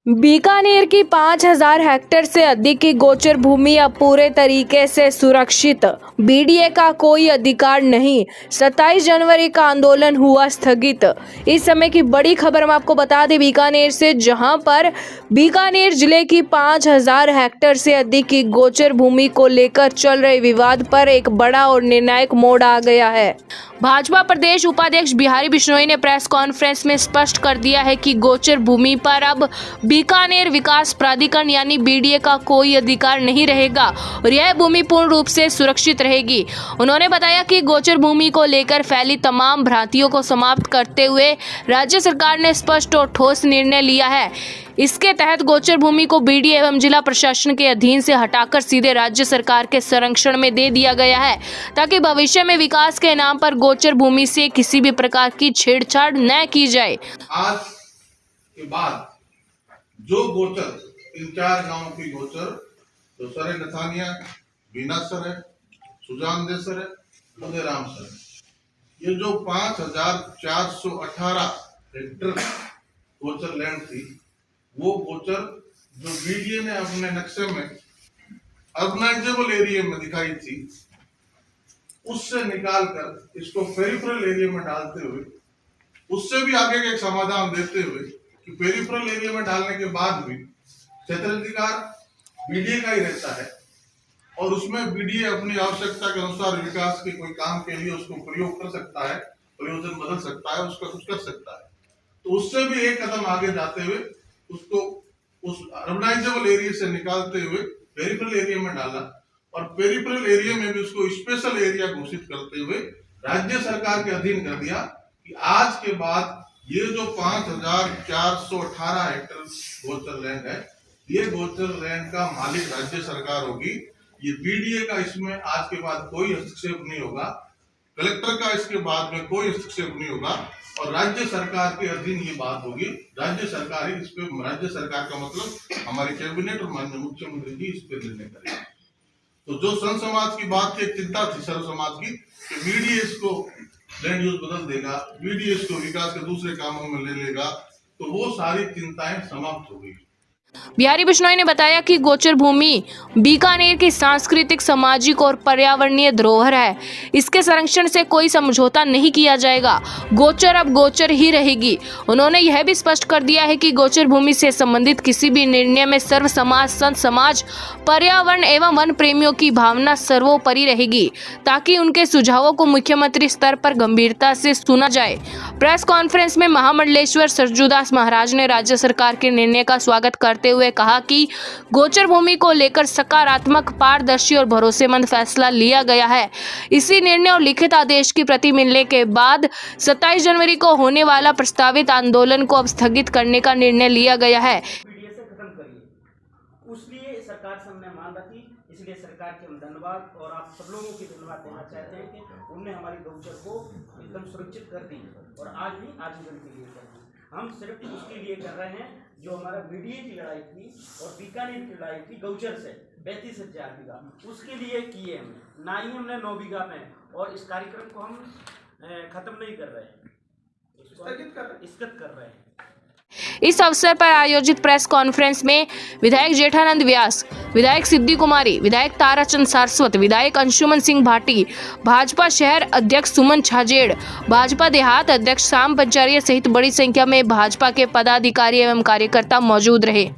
बीकानेर की 5,000 हेक्टेयर से अधिक की गोचर भूमि अब पूरे तरीके से सुरक्षित। बीडीए का कोई अधिकार नहीं। 27 जनवरी का आंदोलन हुआ स्थगित। इस समय की बड़ी खबर हम आपको बता दें बीकानेर से, जहां पर बीकानेर जिले की 5,000 हेक्टेयर से अधिक की गोचर भूमि को लेकर चल रहे विवाद पर एक बड़ा और निर्णायक मोड़ आ गया है। भाजपा प्रदेश उपाध्यक्ष बिहारी बिश्नोई ने प्रेस कॉन्फ्रेंस में स्पष्ट कर दिया है कि गोचर भूमि पर अब बीकानेर विकास प्राधिकरण यानी बीडीए का कोई अधिकार नहीं रहेगा और यह भूमि पूर्ण रूप से सुरक्षित रहेगी। उन्होंने बताया कि गोचर भूमि को लेकर फैली तमाम भ्रांतियों को समाप्त करते हुए राज्य सरकार ने स्पष्ट और ठोस निर्णय लिया है। इसके तहत गोचर भूमि को बीडीए एवं जिला प्रशासन के अधीन से हटाकर सीधे राज्य सरकार के संरक्षण में दे दिया गया है, ताकि भविष्य में विकास के नाम पर गोचर भूमि से किसी भी प्रकार की छेड़छाड़ न की जाए। आज के बाद जो गोचर 3-4 गांव की गोचर तो सर है नथानिया, बीना सर है, सुजान दे सर है, उदयराम सर है, ये जो 5,418 हेक्टेयर गोचर लैंड थी, वो गोचर जो बीडीए ने अपने नक्शे में अर्बनाइजेबल एरिया में दिखाई थी, उससे निकालकर इसको पेरिफेरल एरिया में डालते हुए, उससे भी आगे का एक समाधान देते हुए कि पेरिफेरल एरिया में डालने के बाद भी क्षेत्राधिकार बीडीए का ही रहता है और उसमें बीडीए अपनी आवश्यकता के अनुसार विकास के कोई काम के लिए उसको प्रयोग कर सकता है, प्रयोजन बदल सकता है, उसका कुछ कर सकता है। तो उससे भी एक कदम आगे जाते हुए उसको उस अर्बनाइजेबल एरिया से निकालते हुए पेरिफेरल एरिया में डाला और पेरिफेरल एरिया में भी उसको स्पेशल एरिया घोषित करते हुए राज्य सरकार के अधीन कर दिया कि आज के बाद ये जो 5,418 हेक्टेयर गोचर लैंड है, ये गोचर लैंड का मालिक राज्य सरकार होगी। ये बीडीए का इसमें आज के बाद कोई हस्तक्षेप नहीं होगा, कलेक्टर का इसके बाद में कोई हस्तक्षेप नहीं होगा और राज्य सरकार के अधीन ये बात होगी। राज्य सरकार ही इस पे, राज्य सरकार का मतलब हमारे कैबिनेट और माननीय मुख्यमंत्री जी इस पे निर्णय करेंगे। तो जो संत समाज की बात की चिंता थी सर्व समाज की कि बीडीए इसको लैंड यूज बदल देगा, बीडीए इसको विकास के दूसरे कामों में ले लेगा, तो वो सारी चिंताएं समाप्त हो गई। बिहारी बिश्नोई ने बताया कि गोचर भूमि बीकानेर की सांस्कृतिक, सामाजिक और पर्यावरणीय धरोहर है। इसके संरक्षण से कोई समझौता नहीं किया जाएगा। गोचर अब गोचर ही रहेगी। उन्होंने यह भी स्पष्ट कर दिया है कि गोचर भूमि से संबंधित किसी भी निर्णय में सर्व समाज, संत समाज, पर्यावरण एवं वन प्रेमियों की भावना सर्वोपरि रहेगी, ताकि उनके सुझावों को मुख्यमंत्री स्तर पर गंभीरता से सुना जाए। प्रेस कॉन्फ्रेंस में महामंडलेश्वर सरजूदास महाराज ने राज्य सरकार के निर्णय का स्वागत करते हुए कहा कि गोचर भूमि को लेकर सकारात्मक, पारदर्शी और भरोसेमंद फैसला लिया गया है। इसी निर्णय और लिखित आदेश की प्रति मिलने के बाद 27 जनवरी को होने वाला प्रस्तावित आंदोलन को अब स्थगित करने का निर्णय लिया गया है। बीडीए से खत्म करिए, उसलिए सरकार से हमने मांग रखी, इसलिए सरकार के हम धन्यवाद और आप सब लोगों की धन्यवाद देना चाहते हैं कि उनने हमारी गोचर को एकदम सुरक्षित कर दी और आज भी आजीवन के लिए कर दी। हम सिर्फ उसके लिए कर रहे हैं जो हमारा बीडीए की लड़ाई थी और बीकानेर की लड़ाई थी गौचर से 32,000 बीघा, उसके लिए किए हमने, ना ही हमने 9 बीघा में। और इस कार्यक्रम को हम खत्म नहीं कर रहे हैं, स्थगित कर रहे हैं। इस अवसर पर आयोजित प्रेस कॉन्फ्रेंस में विधायक जेठानंद व्यास, विधायक सिद्धि कुमारी, विधायक ताराचंद सारस्वत, विधायक अंशुमन सिंह भाटी, भाजपा शहर अध्यक्ष सुमन छाजेड़, भाजपा देहात अध्यक्ष शाम पंचारिया सहित बड़ी संख्या में भाजपा के पदाधिकारी एवं कार्यकर्ता मौजूद रहे।